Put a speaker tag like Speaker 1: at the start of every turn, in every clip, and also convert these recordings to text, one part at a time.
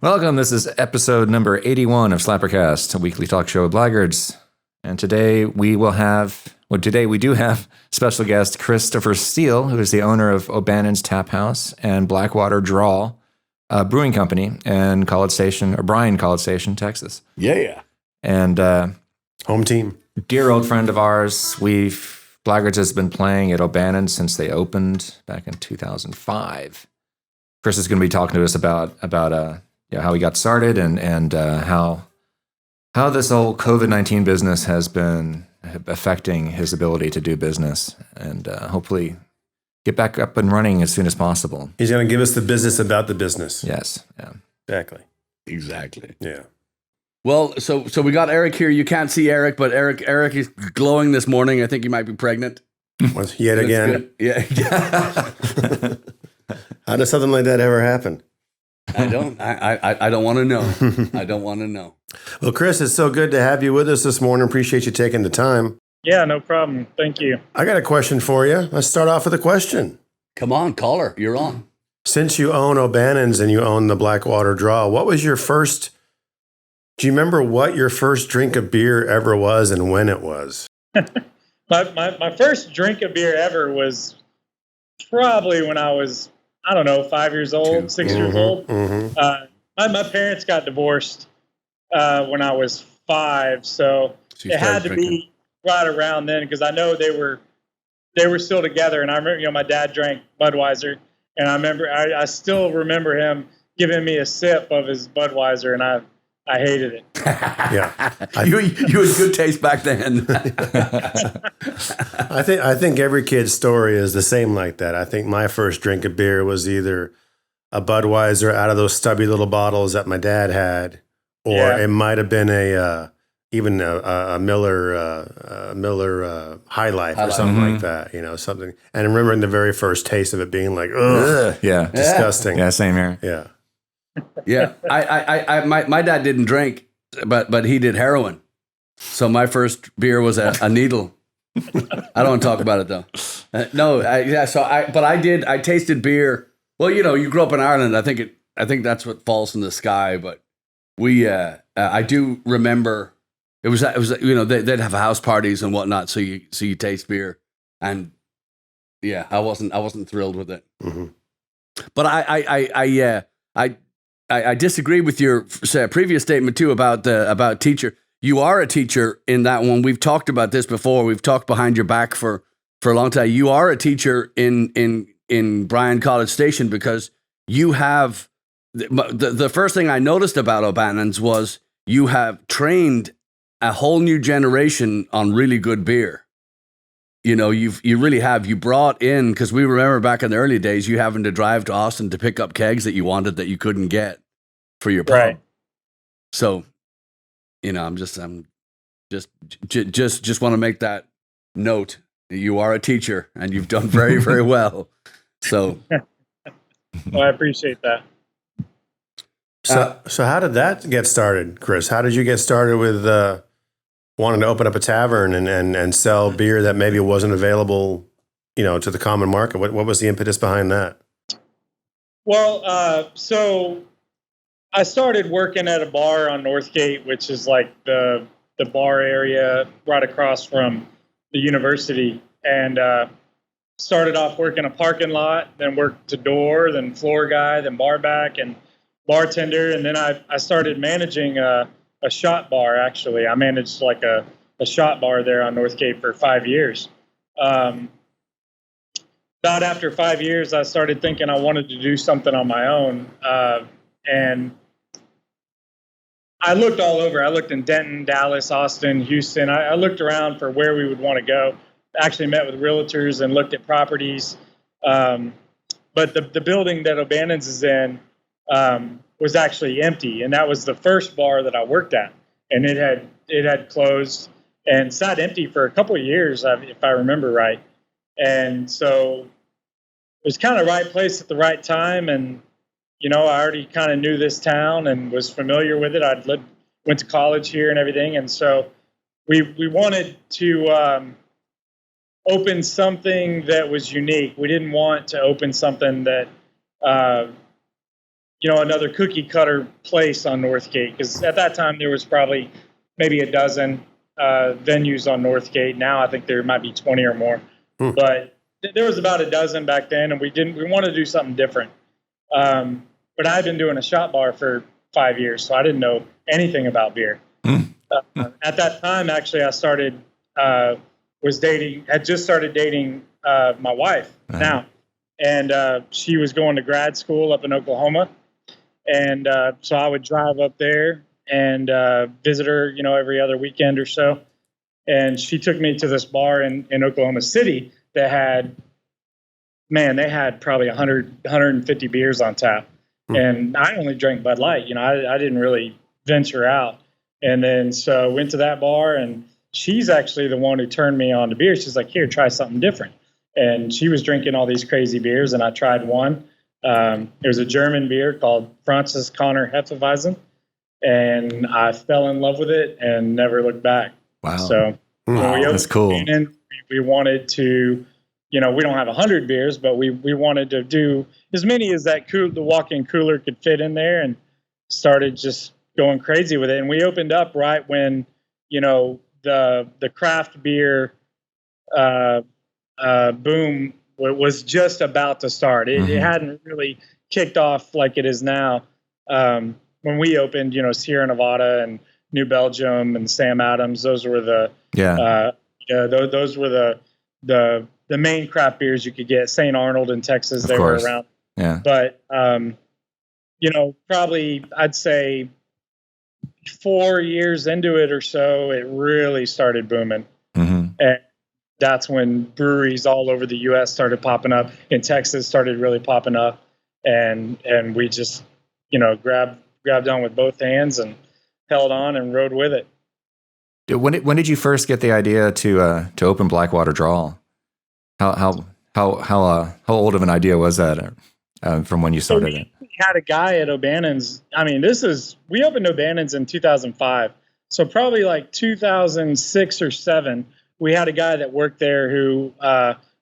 Speaker 1: Welcome. This is episode number 81 of SlapperCast, a weekly talk show with Blaggards. And today we do have special guest Christopher Steele, who is the owner of O'Bannon's Taphouse and Blackwater Draw Brewing Company in Bryan, College Station, Texas.
Speaker 2: Yeah.
Speaker 1: And
Speaker 2: home team.
Speaker 1: Dear old friend of ours. Blaggards has been playing at O'Bannon since they opened back in 2005. Chris is going to be talking to us about how he got started and how this whole COVID-19 business has been affecting his ability to do business and hopefully get back up and running as soon as possible.
Speaker 2: He's going to give us the business about the business.
Speaker 1: Yes. Yeah.
Speaker 2: Exactly. Yeah.
Speaker 3: Well, so we got Eric here. You can't see Eric, but Eric is glowing this morning. I think he might be pregnant.
Speaker 2: Yet again.
Speaker 3: Yeah.
Speaker 2: How does something like that ever happen?
Speaker 3: I don't want to know. I don't want to know.
Speaker 2: Well, Chris, it's so good to have you with us this morning. Appreciate you taking the time.
Speaker 4: Yeah, no problem. Thank you.
Speaker 2: I got a question for you. Let's start off with a question.
Speaker 3: Come on, caller. You're on.
Speaker 2: Since you own O'Bannon's and you own the Blackwater Draw, do you remember what your first drink of beer ever was and when it was?
Speaker 4: My first drink of beer ever was probably when I was, 5 years old, 6 years old.
Speaker 2: Mm-hmm.
Speaker 4: My parents got divorced when I was 5, so it had to be right around then because I know they were still together. And I remember, my dad drank Budweiser, and I still remember him giving me a sip of his Budweiser, and I hated it.
Speaker 2: Yeah,
Speaker 3: you had good taste back then.
Speaker 2: I think every kid's story is the same like that. I think my first drink of beer was either a Budweiser out of those stubby little bottles that my dad had, or it might have been even a Miller High Life or something like that. Something. And remembering the very first taste of it being like, ugh, disgusting.
Speaker 1: Yeah, same here.
Speaker 2: Yeah.
Speaker 3: Yeah, my dad didn't drink, but he did heroin. So my first beer was a needle. I don't want to talk about it though. I tasted beer. Well, you grew up in Ireland. I think that's what falls from the sky. But I do remember it was they'd have house parties and whatnot. So you taste beer, and yeah, I wasn't thrilled with it.
Speaker 2: Mm-hmm.
Speaker 3: But I disagree with your previous statement too about teacher. You are a teacher in that one. We've talked about this before. We've talked behind your back for a long time. You are a teacher in Bryan College Station because you have the first thing I noticed about O'Bannon's was you have trained a whole new generation on really good beer. You really have. You brought in, because we remember back in the early days, you having to drive to Austin to pick up kegs that you wanted that you couldn't get for your pub.
Speaker 4: Right.
Speaker 3: So, I'm just want to make that note. You are a teacher, and you've done very, very well. So,
Speaker 4: well, I appreciate that.
Speaker 2: So how did that get started, Chris? How did you get started with wanting to open up a tavern and sell beer that maybe wasn't available, to the common market? What was the impetus behind that?
Speaker 4: Well, so I started working at a bar on Northgate, which is like the bar area right across from the university, and started off working a parking lot, then worked to door, then floor guy, then bar back, and bartender, and then I started managing a shot bar. Actually, I managed like a shot bar there on Northgate for 5 years. About after 5 years, I started thinking I wanted to do something on my own, and I looked all over. I looked in Denton, Dallas, Austin, Houston. I looked around for where we would want to go. Actually met with realtors and looked at properties. But the building that O'Bannon's is in was actually empty, and that was the first bar that I worked at. And it had closed and sat empty for a couple of years, if I remember right. And so it was kind of right place at the right time, and I already kind of knew this town and was familiar with it. Went to college here and everything, and so we wanted to open something that was unique. We didn't want to open something that another cookie cutter place on Northgate, because at that time there was probably maybe a dozen venues on Northgate. Now I think there might be 20 or more, but there was about a dozen back then, and we wanted to do something different. But I had been doing a shop bar for 5 years, so I didn't know anything about beer. At that time, actually, I had just started dating my wife now, and she was going to grad school up in Oklahoma, and so I would drive up there and visit her, every other weekend or so. And she took me to this bar in Oklahoma City that had probably 150 beers on tap. And I only drank Bud Light. I didn't really venture out. And then so went to that bar, and she's actually the one who turned me on to beer. She's like, here, try something different. And she was drinking all these crazy beers, and I tried one. It was a German beer called Francis Conner Hefeweizen, and I fell in love with it and never looked back.
Speaker 1: Wow.
Speaker 4: So when we
Speaker 1: that's cool.
Speaker 4: We wanted to, we don't have 100 beers, but we wanted to do as many as the walk-in cooler could fit in there, and started just going crazy with it. And we opened up right when, the craft beer boom was just about to start. It hadn't really kicked off like it is now. When we opened, Sierra Nevada and New Belgium and Sam Adams, those were those were the main craft beers you could get. St. Arnold in Texas, they were around.
Speaker 1: Yeah.
Speaker 4: But probably I'd say 4 years into it or so, it really started booming. And that's when breweries all over the U.S. started popping up. In Texas, started really popping up, and we just grabbed on with both hands and held on and rode with it.
Speaker 1: When did you first get the idea to open Blackwater Drawl? How old of an idea was that from when you started it?
Speaker 4: We had a guy at O'Bannon's. I mean, we opened O'Bannon's in 2005, so probably like 2006 or 7. We had a guy that worked there who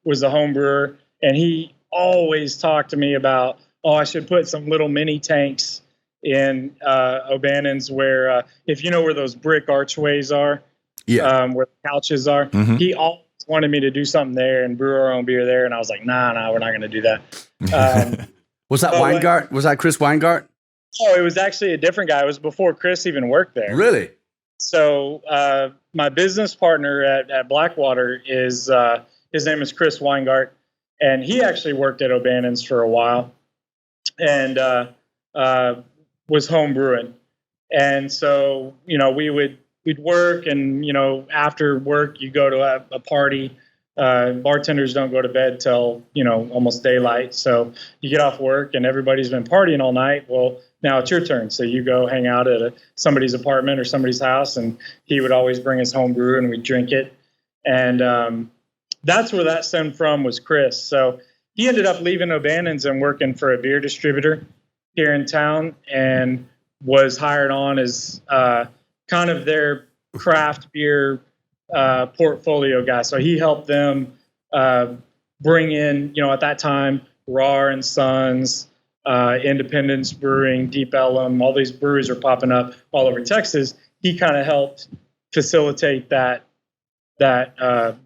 Speaker 4: was a home brewer, and he always talked to me about, I should put some little mini tanks in O'Bannon's where, if you know where those brick archways are, where the couches are, he always wanted me to do something there and brew our own beer there. And I was like, nah, we're not going to do that.
Speaker 3: Was that Weingart? Was that Chris Weingart?
Speaker 4: Oh, it was actually a different guy. It was before Chris even worked there.
Speaker 3: Really?
Speaker 4: So my business partner at Blackwater is his name is Chris Weingart, and he actually worked at O'Bannon's for a while, and was home brewing. And so we'd work, and after work you go to a party. Bartenders don't go to bed till almost daylight, so you get off work and everybody's been partying all night. Well, now it's your turn, so you go hang out at somebody's apartment or somebody's house, and he would always bring his home brew and we'd drink it. And that's where that stemmed from, was Chris. So he ended up leaving O'Bannon's and working for a beer distributor here in town, and was hired on as kind of their craft beer portfolio guy. So he helped them bring in, at that time, Rar and Sons, Independence Brewing, Deep Ellum, all these breweries are popping up all over Texas. He kind of helped facilitate that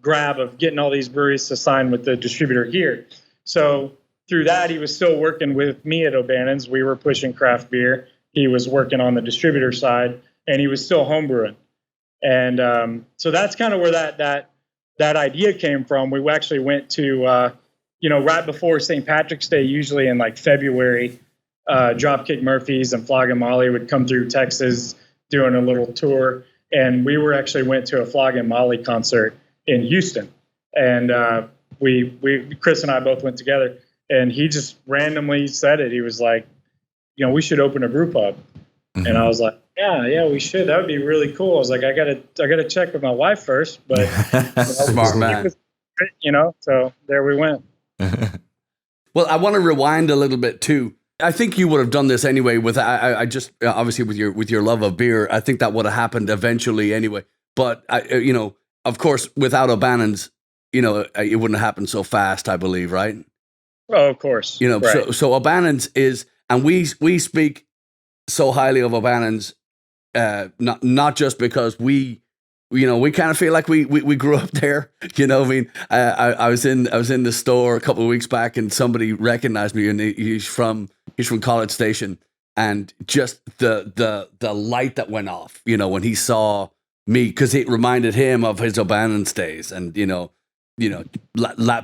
Speaker 4: grab of getting all these breweries to sign with the distributor here. So through that, he was still working with me at O'Bannon's. We were pushing craft beer. He was working on the distributor side, and he was still homebrewing. And so that's kind of where that idea came from. We actually went to, right before St. Patrick's Day, usually in like February, Dropkick Murphys and Flogging Molly would come through Texas doing a little tour. And we went to a Flogging Molly concert in Houston. And Chris and I both went together. And he just randomly said it. He was like, we should open a brew pub. Mm-hmm. And I was like, yeah, we should. That would be really cool. I was like, I gotta check with my wife first, but
Speaker 3: smart man.
Speaker 4: So there we went.
Speaker 3: Well, I want to rewind a little bit too. I think you would have done this anyway. I just obviously with your love of beer, I think that would have happened eventually anyway. But of course, without O'Bannon's, it wouldn't have happened so fast. I believe, right?
Speaker 4: Oh, of course.
Speaker 3: Right. So O'Bannon's is. And we speak so highly of O'Bannon's, not just because we kind of feel like we grew up there. You know, I mean, I was in the store a couple of weeks back, and somebody recognized me, and he's from College Station, and just the light that went off, you know, when he saw me, because it reminded him of his O'Bannon's days, and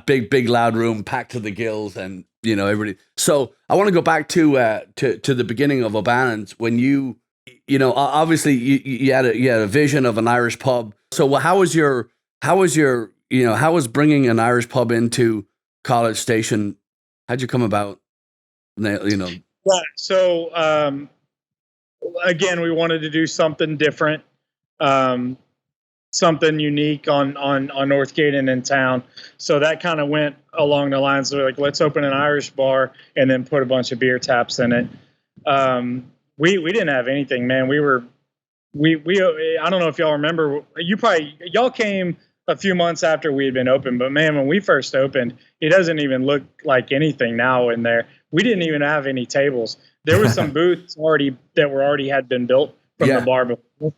Speaker 3: big loud room packed to the gills, and everybody. So I want to go back to the beginning of O'Bannon's, when obviously you had a vision of an Irish pub. So how was bringing an Irish pub into College Station? How'd you come about?
Speaker 4: Yeah. So again, we wanted to do something different, something unique on Northgate and in town. So that kind of went along the lines of like, let's open an Irish bar and then put a bunch of beer taps in it. We didn't have anything, man. We I don't know if y'all remember, y'all came a few months after we had been open, but man, when we first opened, it doesn't even look like anything now in there. We didn't even have any tables. There were some booths that had been built from the bar before,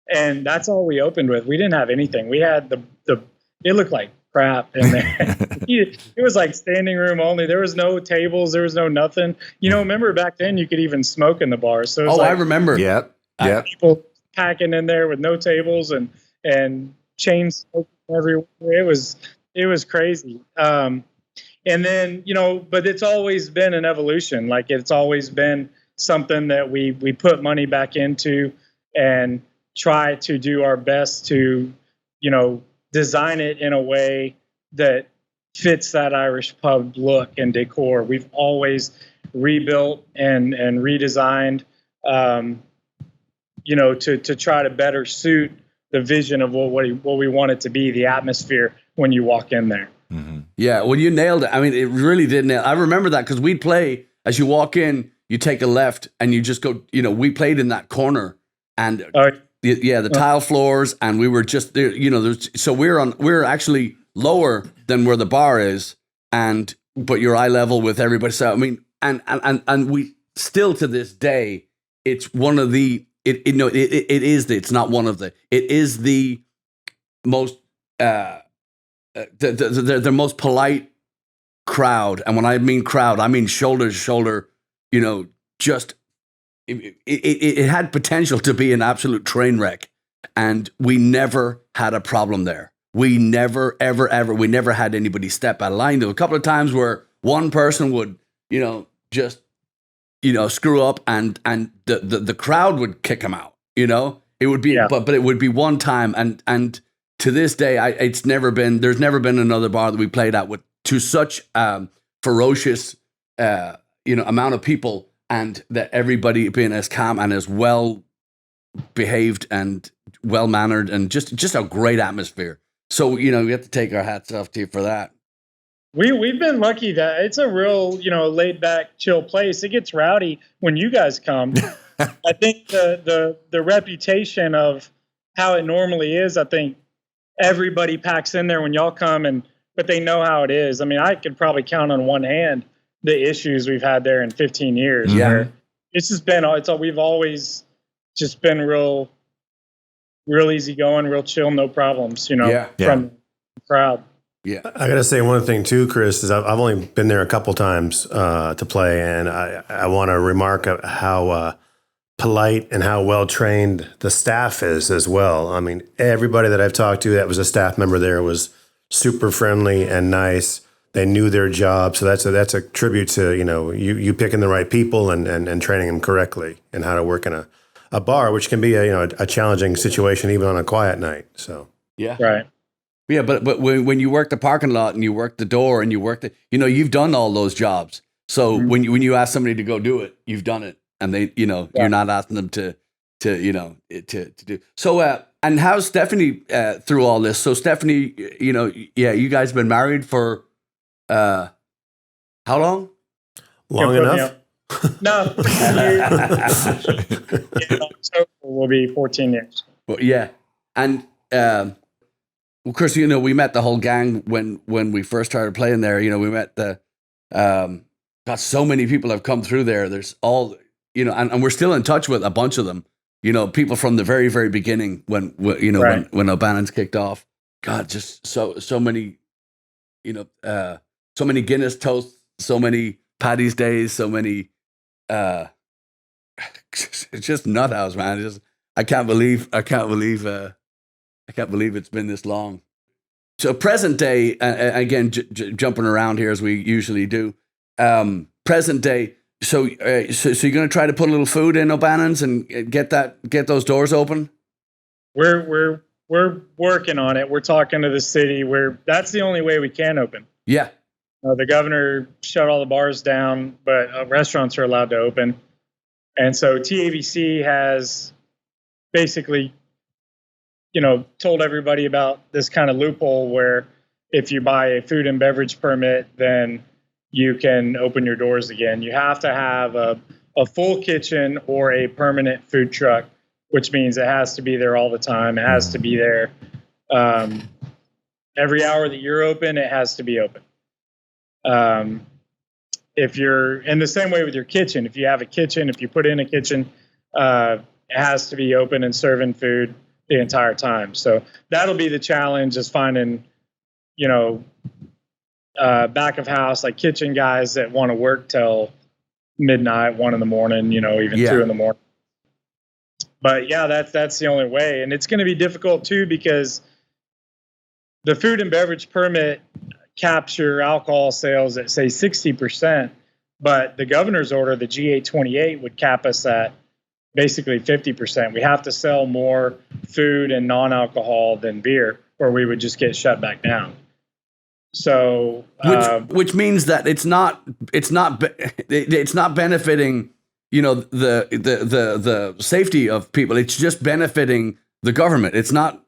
Speaker 4: and that's all we opened with. We didn't have anything. We had it looked like crap in there. It was like standing room only. There was no tables. There was no nothing. Remember back then you could even smoke in the bars. So
Speaker 3: I remember.
Speaker 1: Yep.
Speaker 4: People packing in there with no tables and chain smoking everywhere. It was crazy. And then, but it's always been an evolution. Like, it's always been something that we put money back into and try to do our best to, design it in a way that fits that Irish pub look and decor. We've always rebuilt and redesigned, to try to better suit the vision of what we want it to be, the atmosphere when you walk in there.
Speaker 1: Mm-hmm.
Speaker 3: Yeah, well, you nailed it. I mean, it really did nail. I remember that because we'd play, as you walk in, you take a left and you just go, we played in that corner, and the tile floors, and we were just there, so we're actually lower than where the bar is, but you're eye level with everybody. So I mean, and we still to this day, it's one of the it is the most the most polite crowd. And when I mean crowd, I mean shoulder to shoulder, just it had potential to be an absolute train wreck. And we never had a problem there. We never, ever, we never had anybody step out of line. There were a couple of times where one person would, just, screw up, and the crowd would kick him out, it would be, but it would be one time. And to this day, there's never been another bar that we played at with to such ferocious, amount of people, and that everybody being as calm and as well behaved and well mannered, and just a great atmosphere. So, we have to take our hats off to you for that.
Speaker 4: We've been lucky that it's a real, laid back, chill place. It gets rowdy when you guys come. I think the reputation of how it normally is, I think everybody packs in there when y'all come, but they know how it is. I mean, I could probably count on one hand the issues we've had there in 15 years.
Speaker 3: Yeah.
Speaker 4: Where it's just been, we've always just been real easy going, real chill, no problems, from the crowd.
Speaker 3: Yeah.
Speaker 2: I got to say one thing too, Chris, is I've only been there a couple times to play, and I want to remark how polite and how well trained the staff is as well. I mean, everybody that I've talked to that was a staff member there was super friendly and nice. They knew their job, so that's a tribute to you picking the right people and training them correctly and how to work in a bar, which can be a challenging situation even on a quiet night. So
Speaker 4: right.
Speaker 3: Yeah, but when you work the parking lot and you work the door and you work you've done all those jobs. So when you ask somebody to go do it, you've done it, and they you're not asking them to do. So and how's Stephanie through all this? So Stephanie, you guys have been married for how long?
Speaker 2: Long enough.
Speaker 4: No, 14 years. October will be 14 years.
Speaker 3: Well, yeah, and. Of course, we met the whole gang when we first started playing there. We met the God, so many people have come through there. There's all, and we're still in touch with a bunch of them. People from the very, very beginning when O'Bannon's kicked off. God, just so many, so many Guinness toasts, so many Paddy's Days, so many. It's just nut house, man. I can't believe it's been this long. So present day, again, jumping around here as we usually do. Present day. So you're going to try to put a little food in O'Bannon's and get those doors open?
Speaker 4: We're working on it. We're talking to the city. That's the only way we can open.
Speaker 3: Yeah.
Speaker 4: The governor shut all the bars down, but restaurants are allowed to open. And so TABC has basically, told everybody about this kind of loophole where if you buy a food and beverage permit, then you can open your doors again. You have to have a full kitchen or a permanent food truck, which means it has to be there all the time. It has to be there every hour that you're open. It has to be open. If you're in the same way with your kitchen, if you have a kitchen, if you put in a kitchen, it has to be open and serving food the entire time. So that'll be the challenge, is finding, back of house, like kitchen guys that want to work till midnight, 1 a.m, even 2 a.m. But yeah, that's the only way. And it's going to be difficult too, because the food and beverage permit caps your alcohol sales at, say, 60%, but the governor's order, the G828, would cap us at basically 50%. We have to sell more food and non-alcohol than beer, or we would just get shut back down. So,
Speaker 3: which means that it's not benefiting, the safety of people. It's just benefiting the government. It's not,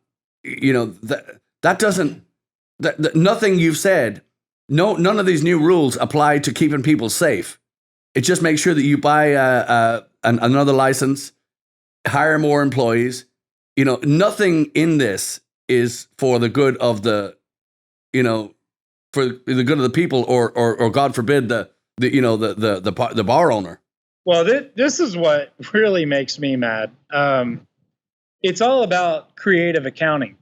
Speaker 3: nothing you've said, none of these new rules apply to keeping people safe. It just makes sure that you buy another license, hire more employees. Nothing in this is for the good of for the good of the people, or God forbid the bar owner.
Speaker 4: Well, this is what really makes me mad. It's all about creative accounting.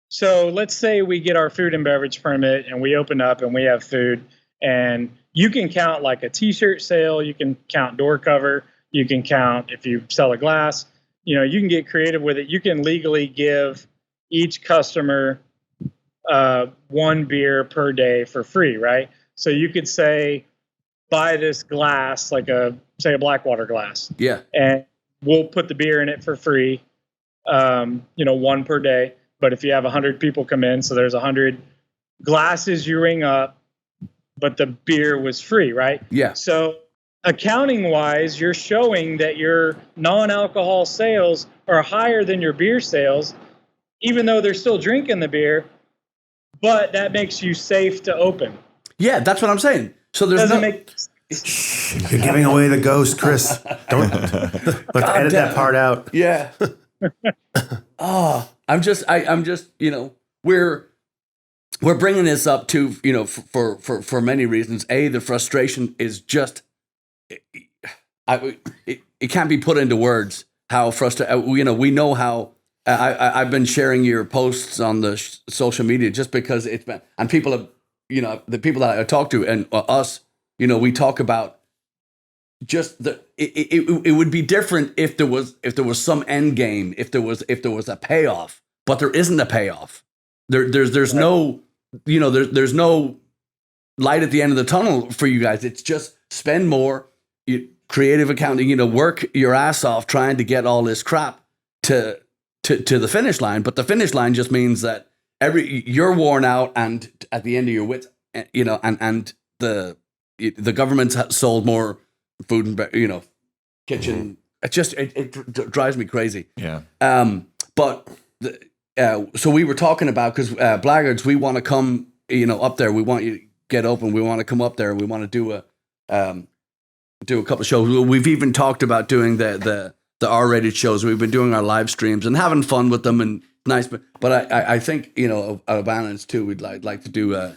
Speaker 4: So let's say we get our food and beverage permit and we open up and we have food, and you can count like a t-shirt sale. You can count door cover. You can count if you sell a glass. You can get creative with it. You can legally give each customer 1 beer per day for free, right? So you could say, buy this glass, like say a Blackwater glass.
Speaker 3: Yeah.
Speaker 4: And we'll put the beer in it for free, 1 per day. But if you have 100 people come in, so there's 100 glasses you ring up, but the beer was free, right?
Speaker 3: Yeah.
Speaker 4: So accounting wise, you're showing that your non-alcohol sales are higher than your beer sales, even though they're still drinking the beer, but that makes you safe to open.
Speaker 3: Yeah, that's what I'm saying. So there's
Speaker 2: You're giving away the ghost, Chris. Don't let's edit that part out.
Speaker 3: Yeah. I'm just, we're bringing this up to, for many reasons. The frustration is just, it can't be put into words how frustrated, we know how, I've been sharing your posts on the social media just because it's been, and people have, the people that I talk to and us, we talk about just it would be different if there was some end game, if there was a payoff, but there isn't a payoff. There's no, there's no light at the end of the tunnel for you guys. It's just spend more, creative accounting, work your ass off trying to get all this crap to the finish line. But the finish line just means that you're worn out, and at the end of your wits, and the government's sold more food and kitchen. It drives me crazy.
Speaker 1: Yeah.
Speaker 3: But so we were talking about, because Blaggards, we want to come up there. We want you to get open. We want to come up there. We want to do a couple of shows. We've even talked about doing the R-rated shows. We've been doing our live streams and having fun with them, and nice. But I think, out of balance too, we'd like to do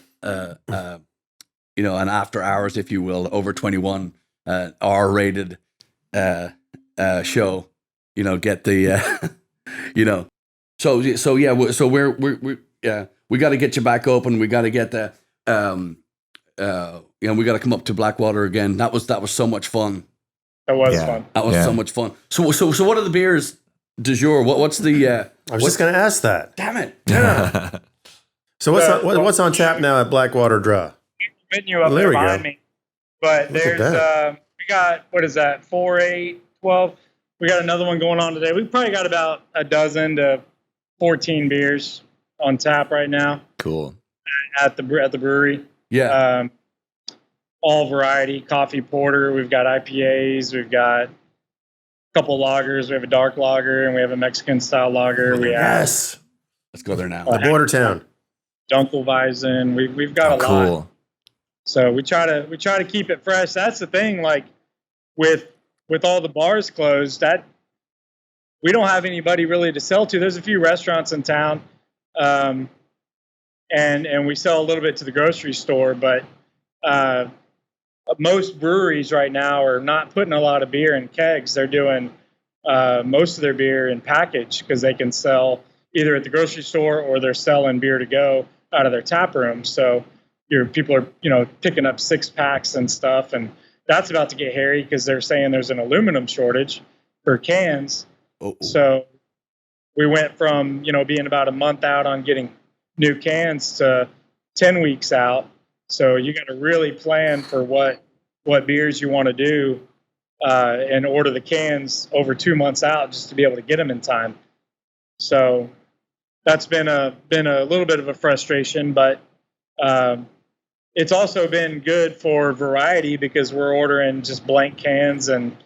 Speaker 3: an after hours, if you will, over 21 R-rated show. Get the So we got to get you back open. We got to get the we got to come up to Blackwater again. That was so much fun.
Speaker 4: That was fun.
Speaker 3: That was so much fun. So what are the beers du jour? What's the?
Speaker 2: I was just going to ask that.
Speaker 3: Damn it!
Speaker 2: Yeah. So what's on tap now at Blackwater Draw?
Speaker 4: Menu up there behind me. But there's we got, what is that? 4, 8, 12. We got another one going on today. We've probably got about a dozen to 14 beers on tap right now.
Speaker 1: Cool.
Speaker 4: At the brewery.
Speaker 3: Yeah.
Speaker 4: All variety, coffee porter. We've got IPAs. We've got a couple lagers. We have a dark lager and we have a Mexican style lager.
Speaker 2: Yes.
Speaker 3: Let's go there now.
Speaker 2: The border town.
Speaker 4: Dunkelweizen. We've got a lot.
Speaker 1: Cool.
Speaker 4: So we try to keep it fresh. That's the thing. Like with all the bars closed, that we don't have anybody really to sell to. There's a few restaurants in town, and we sell a little bit to the grocery store. But most breweries right now are not putting a lot of beer in kegs. They're doing most of their beer in package because they can sell either at the grocery store or they're selling beer to go out of their tap room. So your people are, picking up 6-packs and stuff, and that's about to get hairy because they're saying there's an aluminum shortage for cans. Oh. So we went from, being about a month out on getting new cans to 10 weeks out. So you got to really plan for what beers you want to do and order the cans over 2 months out just to be able to get them in time. So that's been a little bit of a frustration, but it's also been good for variety because we're ordering just blank cans and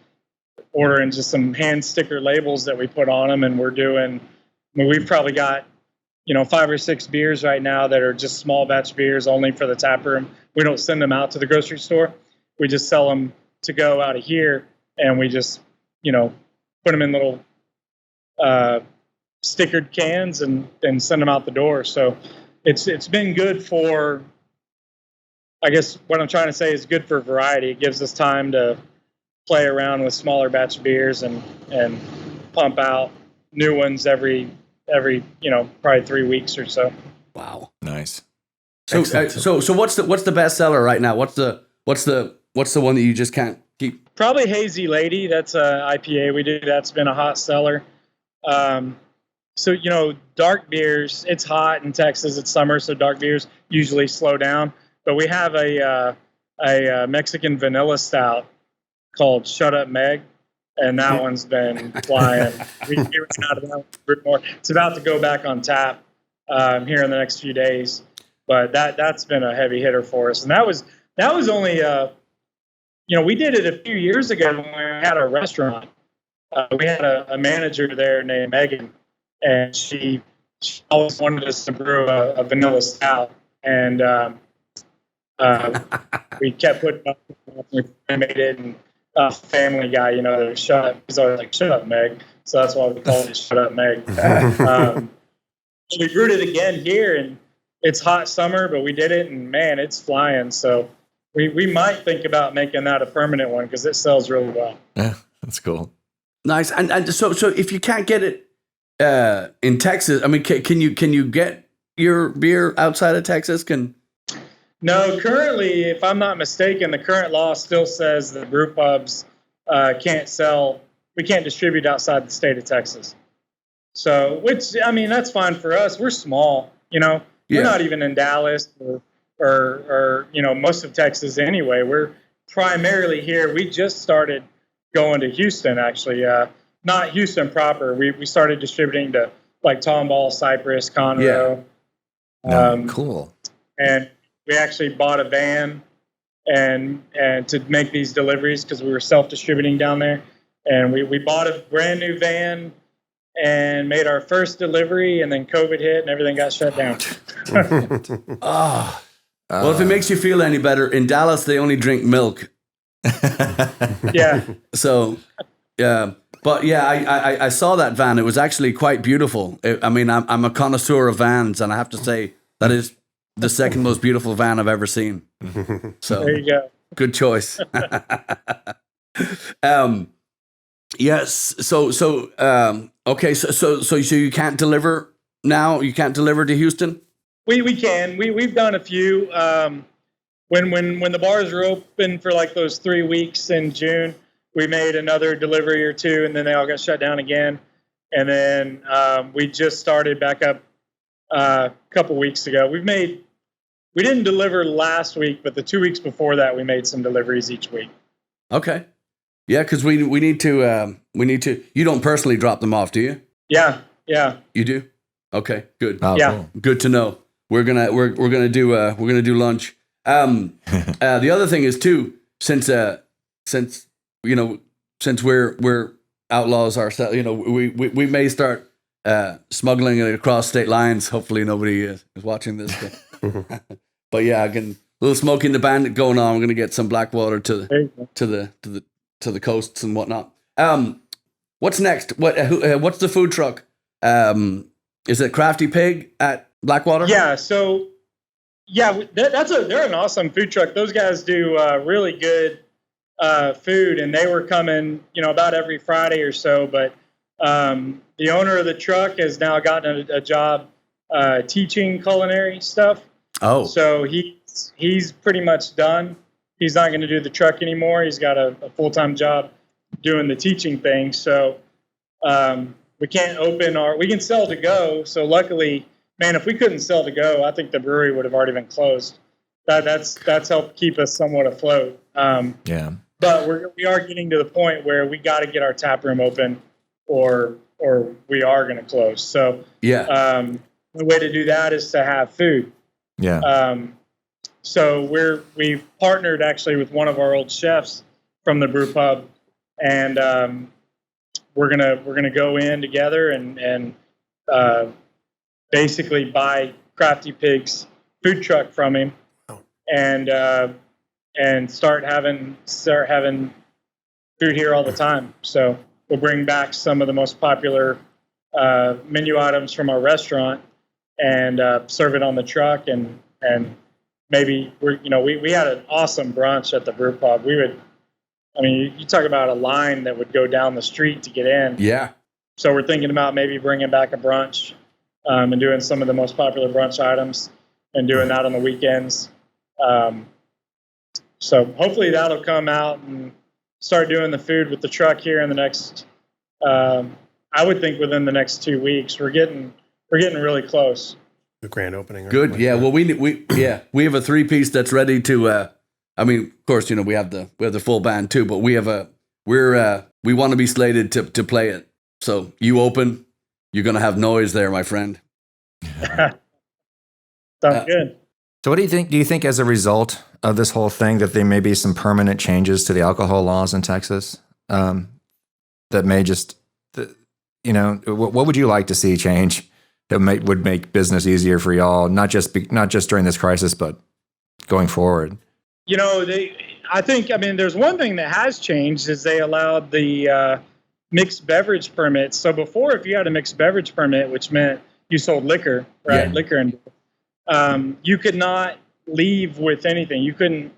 Speaker 4: ordering just some hand sticker labels that we put on them. And we've probably got, 5 or 6 beers right now that are just small batch beers only for the tap room. We don't send them out to the grocery store. We just sell them to go out of here. And we just, put them in little stickered cans and send them out the door. So it's been good for, I guess what I'm trying to say is good for variety. It gives us time to play around with smaller batch beers and pump out new ones every probably 3 weeks or so.
Speaker 3: Wow,
Speaker 1: nice.
Speaker 3: So what's the best seller right now? What's the one that you just can't keep?
Speaker 4: Probably Hazy Lady. That's a IPA we do. That's been a hot seller. So dark beers. It's hot in Texas. It's summer, so dark beers usually slow down. But we have a Mexican vanilla stout called Shut Up Meg, and that one's been flying. We ran out of that one more. It's about to go back on tap here in the next few days. But that's been a heavy hitter for us, and that was only we did it a few years ago when we had our restaurant. We had a manager there named Megan, and she always wanted us to brew a vanilla stout, and we kept putting up, we made it, and Family Guy, he's always like, shut up, Meg. So that's why we call it Shut Up, Meg. We brewed it again here, and it's hot summer, but we did it, and man, it's flying. So we might think about making that a permanent one because it sells really well.
Speaker 1: Yeah, that's cool.
Speaker 3: Nice. And so if you can't get it in Texas, I mean, can you get your beer outside of Texas?
Speaker 4: No, currently, if I'm not mistaken, the current law still says that brew pubs we can't distribute outside the state of Texas. So, that's fine for us. We're small, We're not even in Dallas or most of Texas anyway. We're primarily here. We just started going to Houston, actually. Not Houston proper. We started distributing to like Tomball, Cypress, Conroe.
Speaker 1: Yeah. Cool.
Speaker 4: And we actually bought a van and to make these deliveries because we were self-distributing down there. And we bought a brand new van and made our first delivery, and then COVID hit and everything got shut down.
Speaker 3: Well, if it makes you feel any better, in Dallas they only drink milk.
Speaker 4: Yeah.
Speaker 3: So, yeah. But yeah, I saw that van. It was actually quite beautiful. I'm a connoisseur of vans, and I have to say that is the second most beautiful van I've ever seen. So
Speaker 4: There you go.
Speaker 3: good choice. Yes. Okay. So you can't deliver now? You can't deliver to Houston?
Speaker 4: We can. We've done a few. When the bars were open for like those 3 weeks in June, we made another delivery or two, and then they all got shut down again. And then we just started back up a couple weeks ago. We didn't deliver last week, but the 2 weeks before that, we made some deliveries each week.
Speaker 3: Okay. Yeah, because we need to. You don't personally drop them off, do you?
Speaker 4: Yeah.
Speaker 3: You do. Okay. Good.
Speaker 1: Oh,
Speaker 4: Yeah.
Speaker 1: cool.
Speaker 3: Good to know. We're gonna do lunch. The other thing is too, since we're outlaws ourselves, we may start smuggling it across state lines. Hopefully nobody is watching this. But yeah, a little Smokey and the Bandit going on. We're gonna get some Blackwater to the coasts and whatnot. What's next? What's the food truck? Is it Crafty Pig at Blackwater?
Speaker 4: Yeah. So yeah, they're an awesome food truck. Those guys do really good food, and they were coming, about every Friday or so. But the owner of the truck has now gotten a job teaching culinary stuff.
Speaker 3: Oh,
Speaker 4: So he's pretty much done. He's not going to do the truck anymore. He's got a full-time job doing the teaching thing. So we can't we can sell to go. So luckily, man, if we couldn't sell to go, I think the brewery would have already been closed. That's helped keep us somewhat afloat.
Speaker 1: Yeah.
Speaker 4: But we are getting to the point where we got to get our tap room open, or we are going to close. So
Speaker 3: yeah.
Speaker 4: the way to do that is to have food.
Speaker 1: Yeah.
Speaker 4: So we've partnered actually with one of our old chefs from the brew pub, and we're gonna go in together and basically buy Crafty Pig's food truck from him, and start having food here all the time. So we'll bring back some of the most popular menu items from our restaurant and serve it on the truck, and maybe we had an awesome brunch at the brew pub. You talk about a line that would go down the street to get in.
Speaker 3: Yeah.
Speaker 4: So we're thinking about maybe bringing back a brunch and doing some of the most popular brunch items and doing that on the weekends. So hopefully that'll come out and start doing the food with the truck here in the next, I would think within the next 2 weeks. We're getting really close.
Speaker 2: The grand opening. or
Speaker 3: Good.
Speaker 2: something
Speaker 3: Yeah.
Speaker 2: like
Speaker 3: Well, we have a 3-piece that's ready to. Of course, we have the full band too, but we want to be slated to play it. So you open, you're gonna have noise there, my friend.
Speaker 4: Sounds good.
Speaker 1: So what do you think? Do you think as a result of this whole thing that there may be some permanent changes to the alcohol laws in Texas that may what would you like to see change that would make business easier for y'all, not just during this crisis, but going forward?
Speaker 4: There's one thing that has changed is they allowed the mixed beverage permits. So before, if you had a mixed beverage permit, which meant you sold liquor, right?
Speaker 3: Yeah.
Speaker 4: Liquor, and you could not leave with anything. You couldn't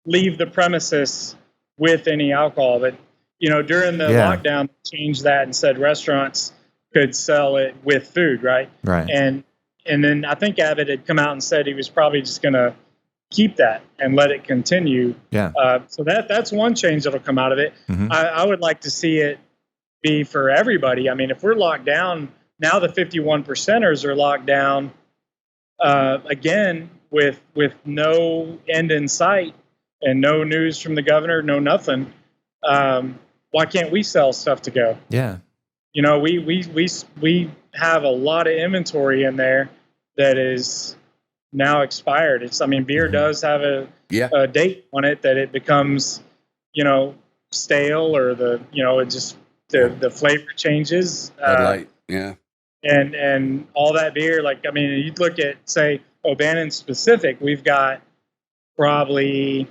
Speaker 4: leave the premises with any alcohol. But during the lockdown, they changed that and said restaurants could sell it with food, right?
Speaker 1: Right.
Speaker 4: And then I think Abbott had come out and said he was probably just going to keep that and let it continue.
Speaker 1: Yeah.
Speaker 4: So that's one change that'll come out of it.
Speaker 1: Mm-hmm.
Speaker 4: I would like to see it be for everybody. I mean, if we're locked down now, the 51%ers are locked down again with no end in sight and no news from the governor, no nothing. Why can't we sell stuff to go?
Speaker 1: Yeah.
Speaker 4: We have a lot of inventory in there that is now expired. Beer does have a date on it that it becomes, stale, or the flavor changes.
Speaker 3: Bud Light. Yeah.
Speaker 4: And all that beer, you'd look at, say, O'Bannon specific, we've got probably,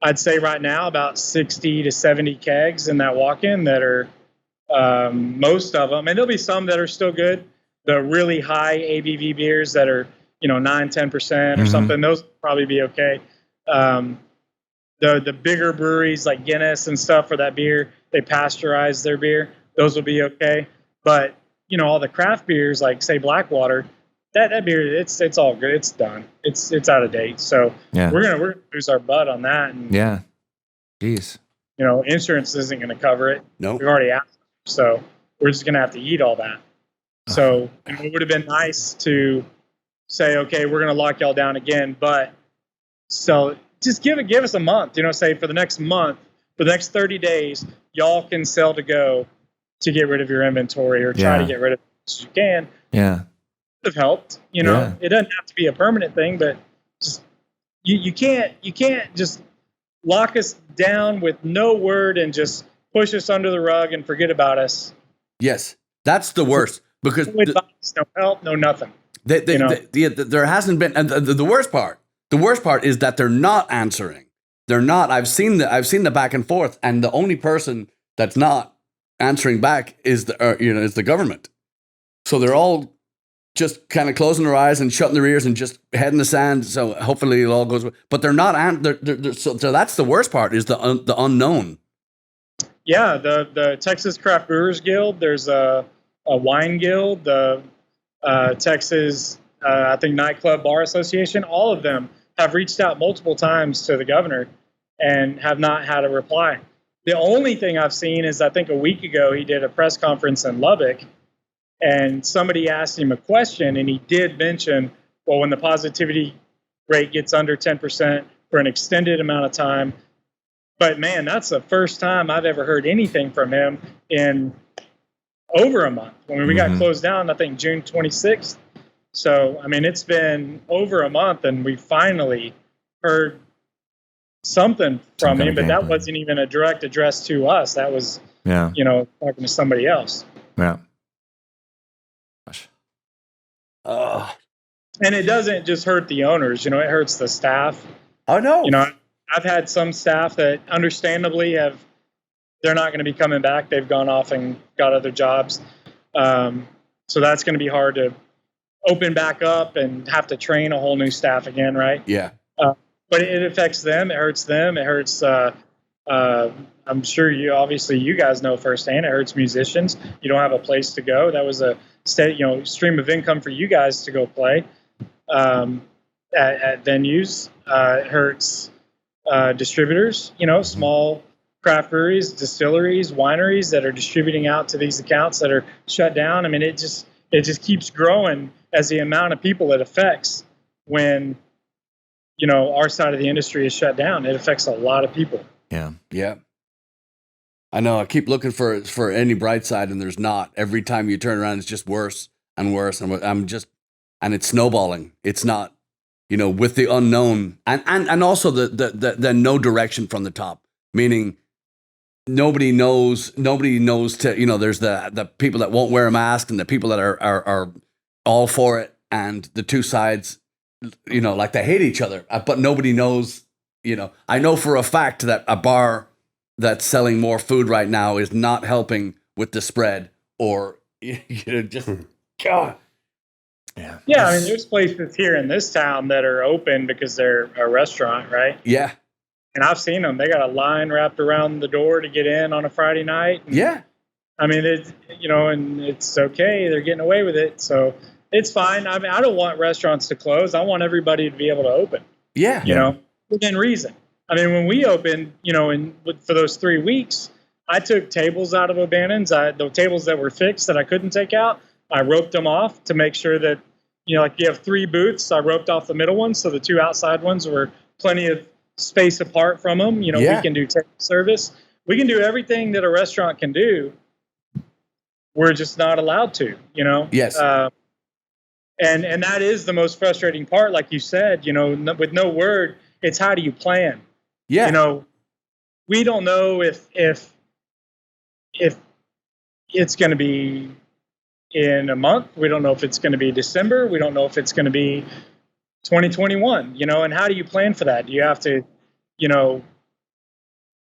Speaker 4: I'd say right now, about 60 to 70 kegs in that walk-in that are, most of them, and there'll be some that are still good, the really high ABV beers that are 9-10% or something. Those would probably be okay. The bigger breweries like Guinness and stuff for that beer, they pasteurize their beer. Those will be okay. But all the craft beers like say Blackwater, that beer, it's all good. It's done. It's out of date. So we're gonna lose our butt on that. And,
Speaker 1: Jeez.
Speaker 4: Insurance isn't going to cover it.
Speaker 3: Nope.
Speaker 4: We've already asked, so we're just going to have to eat all that. So it would have been nice to say, okay, we're going to lock y'all down again, but so just give us a month. Say for the next month, for the next 30 days, y'all can sell to go to get rid of your inventory or try to get rid of it as you can.
Speaker 1: Yeah,
Speaker 4: it would have helped. It doesn't have to be a permanent thing, but just you can't just lock us down with no word and just push us under the rug and forget about us.
Speaker 3: Yes, that's the worst because
Speaker 4: no advice, no help, no nothing.
Speaker 3: There hasn't been. And the worst part is that they're not answering. They're not. I've seen the back and forth, and the only person that's not answering back is the government. So they're all just kind of closing their eyes and shutting their ears and just head in the sand. So hopefully it all goes. But they're not. So that's the worst part is the unknown.
Speaker 4: Yeah, the Texas Craft Brewers Guild. There's a wine guild. The Texas I think Nightclub Bar Association. All of them have reached out multiple times to the governor and have not had a reply. The only thing I've seen is I think a week ago he did a press conference in Lubbock. And somebody asked him a question, and he did mention, well, when the positivity rate gets under 10% for an extended amount of time. But, man, that's the first time I've ever heard anything from him in over a month. When we got closed down, I think June 26th. So, I mean, it's been over a month, and we finally heard something from him. But that wasn't even a direct address to us. That was, talking to somebody else.
Speaker 1: Yeah.
Speaker 4: And it doesn't just hurt the owners, it hurts the staff.
Speaker 3: Oh no.
Speaker 4: I've had some staff that understandably they're not going to be coming back. They've gone off and got other jobs. So that's going to be hard to open back up and have to train a whole new staff again. Right.
Speaker 3: Yeah.
Speaker 4: But it affects them. It hurts them. It hurts, I'm sure you guys know firsthand, it hurts musicians. You don't have a place to go. That was a steady, stream of income for you guys to go play at venues. It hurts distributors, small craft breweries, distilleries, wineries that are distributing out to these accounts that are shut down. I mean, it just keeps growing as the amount of people it affects when, our side of the industry is shut down. It affects a lot of people.
Speaker 1: Yeah.
Speaker 3: Yeah. I know. I keep looking for any bright side, and there's not. Every time you turn around, it's just worse and worse. And and it's snowballing. It's not, with the unknown and also the no direction from the top, meaning nobody knows to, there's the people that won't wear a mask and the people that are all for it. And the two sides, like they hate each other, but nobody knows, I know for a fact that a bar that's selling more food right now is not helping with the spread or just God.
Speaker 1: Yeah.
Speaker 4: Yeah, I mean, there's places here in this town that are open because they're a restaurant, right?
Speaker 3: Yeah.
Speaker 4: And I've seen them. They got a line wrapped around the door to get in on a Friday night. And,
Speaker 3: yeah.
Speaker 4: I mean, and it's okay. They're getting away with it. So it's fine. I mean, I don't want restaurants to close. I want everybody to be able to open.
Speaker 3: Yeah.
Speaker 4: Within reason. I mean, when we opened, for those 3 weeks, I took tables out of abandons. The tables that were fixed that I couldn't take out, I roped them off to make sure that, like you have 3 booths, I roped off the middle ones. So the 2 outside ones were plenty of space apart from them. We can do table service. We can do everything that a restaurant can do. We're just not allowed to,
Speaker 3: Yes.
Speaker 4: And that is the most frustrating part. Like you said, with no word, it's how do you plan?
Speaker 3: Yeah.
Speaker 4: We don't know if it's going to be in a month. We don't know if it's going to be December. We don't know if it's going to be 2021, and how do you plan for that? Do you have to,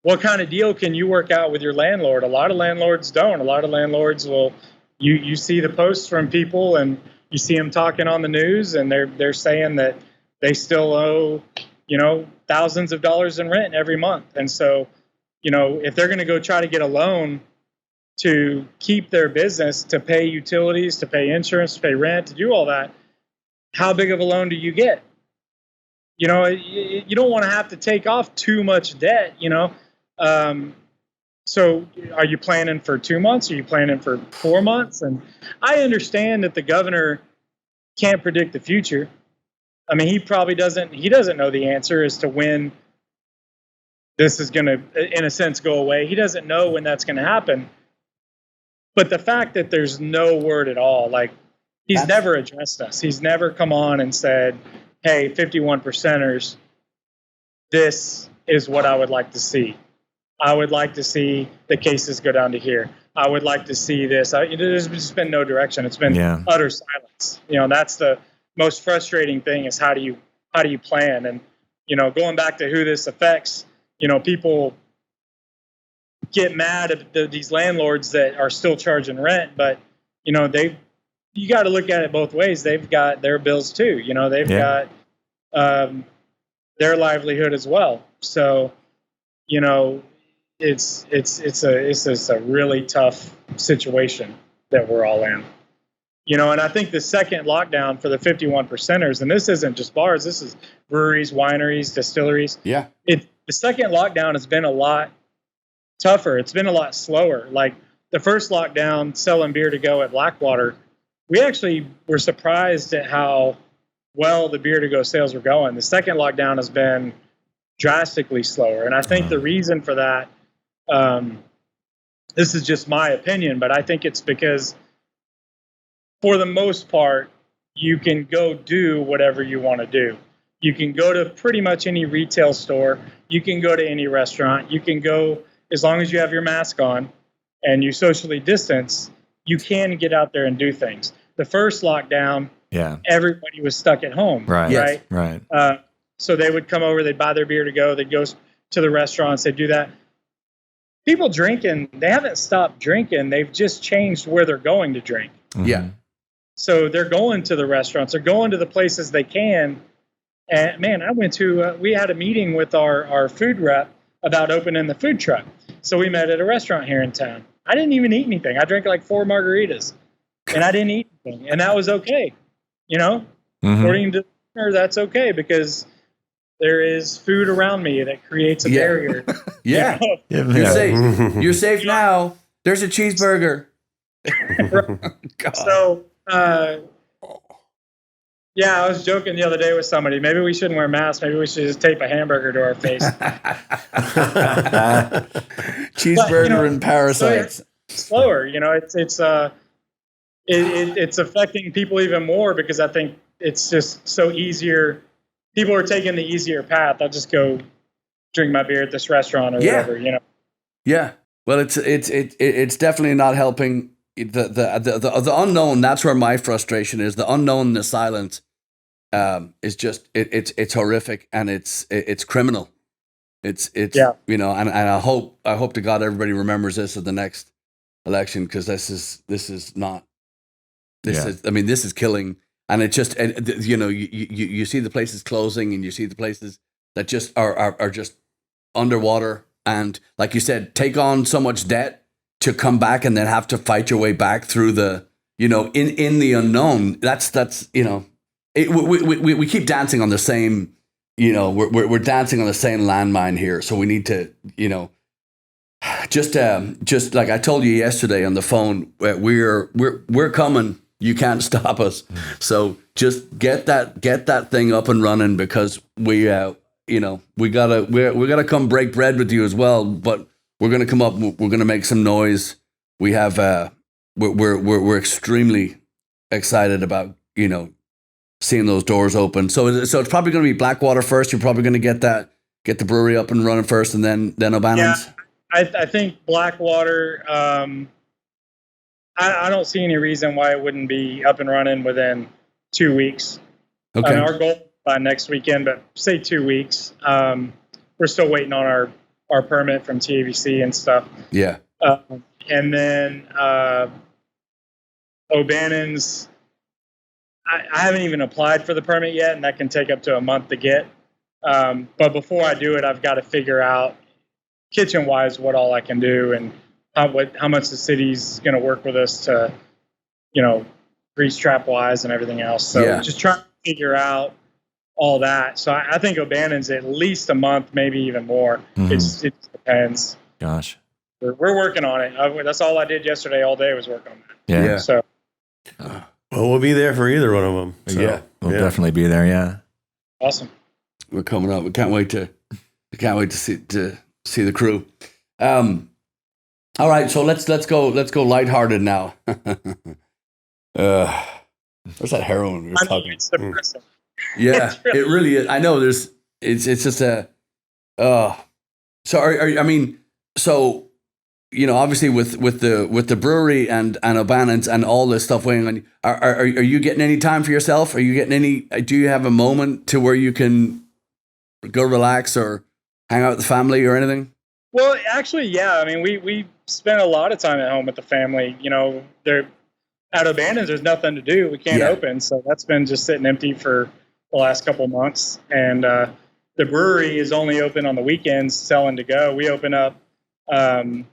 Speaker 4: what kind of deal can you work out with your landlord? A lot of landlords don't. A lot of landlords will, you see the posts from people and you see them talking on the news, and they're saying that they still owe, thousands of dollars in rent every month. And so, if they're going to go try to get a loan to keep their business, to pay utilities, to pay insurance, to pay rent, to do all that, how big of a loan do you get? You don't want to have to take off too much debt, So are you planning for 2 months? Are you planning for 4 months? And I understand that the governor can't predict the future. I mean, he doesn't know the answer as to when this is going to, in a sense, go away. He doesn't know when that's going to happen. But the fact that there's no word at all, like, he's never addressed us. He's never come on and said, hey, 51%ers, this is what I would like to see. I would like to see the cases go down to here. I would like to see this. There's just been no direction. It's been utter silence. That's the most frustrating thing, is how do you plan? And, going back to who this affects, people get mad at these landlords that are still charging rent, but, you got to look at it both ways. They've got their bills too. They've got their livelihood as well. So, it's a really tough situation that we're all in. And I think the second lockdown for the 51%ers, and this isn't just bars, this is breweries, wineries, distilleries.
Speaker 3: Yeah.
Speaker 4: The second lockdown has been a lot tougher. It's been a lot slower. Like the first lockdown, selling beer to go at Blackwater, we actually were surprised at how well the beer to go sales were going. The second lockdown has been drastically slower. And I think the reason for that, this is just my opinion, but I think it's because for the most part, you can go do whatever you want to do. You can go to pretty much any retail store. You can go to any restaurant. You can go, as long as you have your mask on and you socially distance, you can get out there and do things. The first lockdown, everybody was stuck at home.
Speaker 1: Right.
Speaker 4: Right.
Speaker 1: Right.
Speaker 4: So they would come over, they'd buy their beer to go, they'd go to the restaurants, they'd do that. People drinking, they haven't stopped drinking. They've just changed where they're going to drink.
Speaker 1: Mm-hmm.
Speaker 3: Yeah.
Speaker 4: So they're going to the restaurants, they're going to the places they can. And man, I went to, we had a meeting with our food rep about opening the food truck. So we met at a restaurant here in town. I didn't even eat anything. I drank like 4 margaritas and I didn't eat anything. And that was okay. According to her, that's okay because there is food around me that creates a barrier.
Speaker 3: Yeah. You're safe. You're safe now. There's a cheeseburger.
Speaker 4: God. So, I was joking the other day with somebody. Maybe we shouldn't wear masks. Maybe we should just tape a hamburger to our face.
Speaker 3: Cheeseburger and parasites.
Speaker 4: So it's slower. It's affecting people even more because I think it's just so easier. People are taking the easier path. I'll just go drink my beer at this restaurant or whatever.
Speaker 3: Yeah. Well, it's definitely not helping. The unknown, that's where my frustration is. The unknown, the silence, is just it's horrific and it's criminal. It's and I hope to God everybody remembers this at the next election, because this is killing, and it just you see the places closing and you see the places that just are just underwater, and like you said, take on so much debt to come back and then have to fight your way back through the, in the unknown. We keep dancing on the same, we're dancing on the same landmine here. So we need to, just like I told you yesterday on the phone, we're coming. You can't stop us. So just get that thing up and running, because we gotta come break bread with you as well. But we're going to come up. We're going to make some noise. We have. We're extremely excited about seeing those doors open. So it's probably going to be Blackwater first. You're probably going to get the brewery up and running first, and then O'Bannon's.
Speaker 4: Yeah, I think Blackwater. I don't see any reason why it wouldn't be up and running within 2 weeks.
Speaker 3: Okay.
Speaker 4: Our goal by next weekend, but say 2 weeks. We're still waiting on our permit from TABC and stuff.
Speaker 3: Yeah.
Speaker 4: And then O'Bannon's, I haven't even applied for the permit yet, and that can take up to a month to get. But before I do it, I've got to figure out kitchen-wise what all I can do and how much the city's going to work with us to, grease trap-wise and everything else. So just trying to figure out all that. So I think O'Bannon's at least a month, maybe even more. Mm-hmm. It depends.
Speaker 1: Gosh.
Speaker 4: We're working on it. That's all I did yesterday all day was work on that.
Speaker 1: Yeah.
Speaker 4: So.
Speaker 2: Well, we'll be there for either one of them. So,
Speaker 1: yeah. We'll definitely be there. Yeah.
Speaker 4: Awesome.
Speaker 3: We're coming up. We can't wait to see the crew. All right. So let's go lighthearted now. Where's that heroin we were talking?
Speaker 4: It's depressing.
Speaker 3: Yeah, it really is. I know it's just a, so obviously with the brewery and O'Bannon's and all this stuff weighing on you, are you getting any time for yourself? Do you have a moment to where you can go relax or hang out with the family or anything?
Speaker 4: Well, actually, yeah. I mean, we spent a lot of time at home with the family. They're at O'Bannon's, there's nothing to do. We can't open. So that's been just sitting empty for the last couple of months. And the brewery is only open on the weekends, selling to go. We open up, say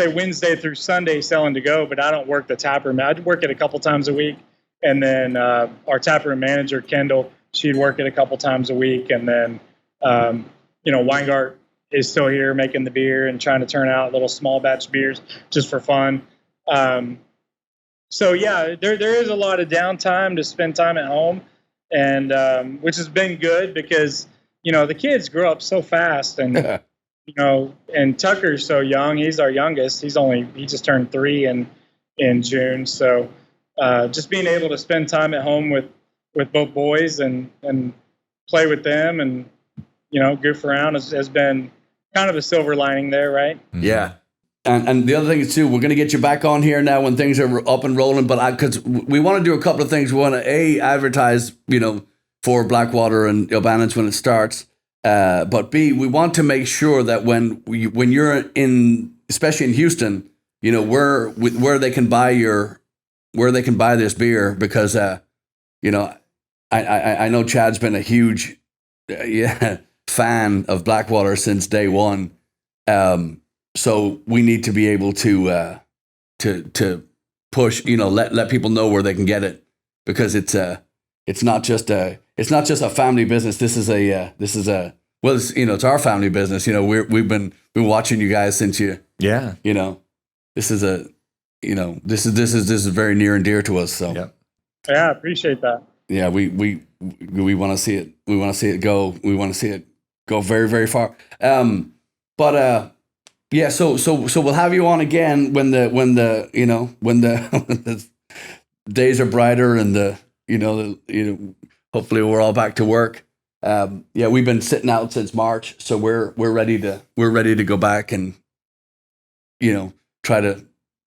Speaker 4: Wednesday through Sunday selling to go, but I don't work the tap room. I'd work it a couple times a week. And then our tap room manager, Kendall, she'd work it a couple times a week. And then, Weingart is still here making the beer and trying to turn out little small batch beers just for fun. So yeah, there is a lot of downtime to spend time at home, and which has been good because the kids grow up so fast, and and Tucker's so young. He's our youngest. He just turned 3 in June. So just being able to spend time at home with both boys and play with them and goof around has been kind of a silver lining there, right?
Speaker 3: Yeah. And the other thing is, too, we're going to get you back on here now when things are up and rolling. But because we want to do a couple of things. We want to, advertise, for Blackwater and O'Bannon's when it starts. But B, we want to make sure that when you're especially in Houston, where they can buy this beer, because, I know Chad's been a huge fan of Blackwater since day one. So we need to be able to push, let people know where they can get it, because it's not just a family business. It's our family business. We've been watching you guys since this is very near and dear to us. So
Speaker 4: yeah, I appreciate that.
Speaker 3: Yeah, we want to see it. We want to see it go. We want to see it go very, very far. Yeah, so we'll have you on again when the days are brighter and hopefully we're all back to work. We've been sitting out since March, so we're ready to go back and try to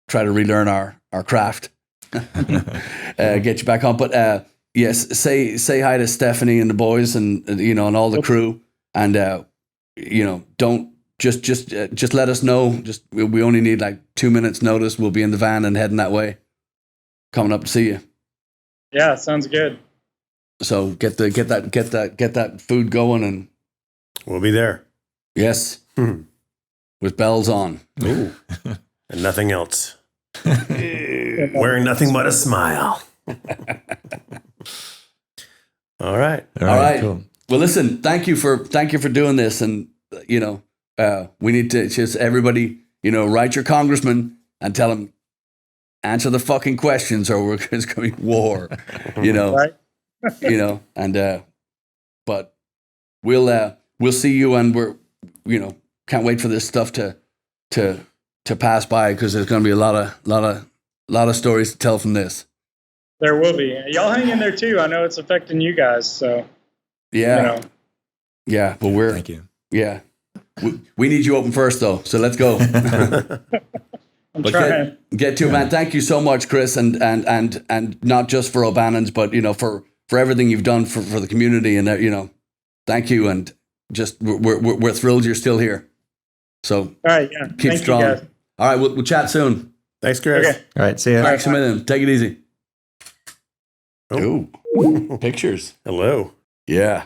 Speaker 3: relearn our craft. Get you back on, but yes, say hi to Stephanie and the boys and and all the crew, and don't. Just let us know. We only need like 2 minutes notice. We'll be in the van and heading that way, coming up to see you.
Speaker 4: Yeah, sounds good.
Speaker 3: So get that food going, and
Speaker 2: we'll be there.
Speaker 3: Yes, with bells on.
Speaker 2: Ooh. And nothing else. Wearing nothing but a smile. All right.
Speaker 3: Cool. Well, listen. Thank you for doing this, and we need to just everybody, write your congressman and tell him, answer the fucking questions or it's going to be war,
Speaker 4: right?
Speaker 3: But we'll see you, and we're, can't wait for this stuff to pass by, because there's going to be a lot of stories to tell from this.
Speaker 4: There will be. Y'all hang in there too. I know it's affecting you guys. So
Speaker 3: yeah, yeah. But
Speaker 1: thank you.
Speaker 3: Yeah. We need you open first, though. So let's go.
Speaker 4: I'm trying.
Speaker 3: Get to it, man. Thank you so much, Chris, and not just for O'Bannon's, but for everything you've done for the community, and thank you, and just we're thrilled you're still here. So
Speaker 4: all right, yeah.
Speaker 3: Keep strong.
Speaker 4: All
Speaker 3: right, we'll chat soon.
Speaker 2: Thanks, Chris.
Speaker 4: Okay.
Speaker 1: All right, see ya.
Speaker 3: Thanks a minute. Take it easy. Ooh, pictures.
Speaker 2: Hello.
Speaker 3: Yeah,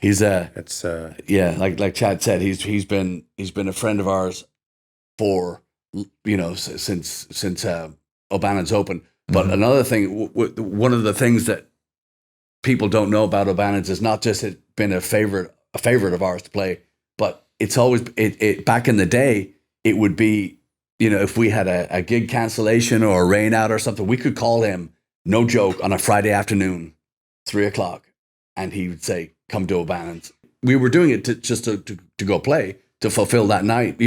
Speaker 3: he's
Speaker 2: That's
Speaker 3: like Chad said, he's been a friend of ours for since O'Bannon's open. But another thing, one of the things that people don't know about O'Bannon's is not just it been a favorite of ours to play, but it's always it back in the day it would be, if we had a gig cancellation or a rain out or something, we could call him, no joke, on a Friday afternoon, 3:00, and he would say, "Come to O'Bannon's." We were doing it to go play, to fulfill that night,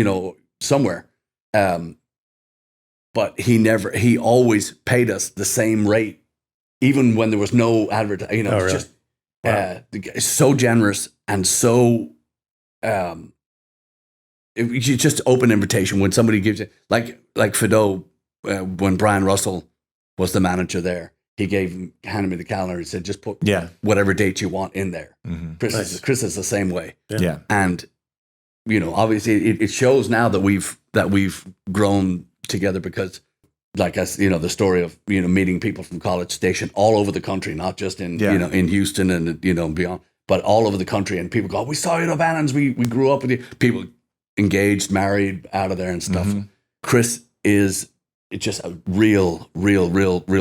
Speaker 3: somewhere. But he always paid us the same rate, even when there was no advertising.
Speaker 2: really?
Speaker 3: Just
Speaker 2: Wow.
Speaker 3: so generous and so you just open invitation when somebody gives it, like Fido, when Brian Russell was the manager there, he handed me the calendar and said, just put whatever date you want in there. Chris is the same way.
Speaker 1: Yeah.
Speaker 3: And obviously it shows now that we've grown together, because like us, the story of meeting people from College Station all over the country, not just in in Houston and beyond, but all over the country. And people go, "We saw you at O'Bannon's. We grew up with you." People engaged, married, out of there and stuff. Chris is just a real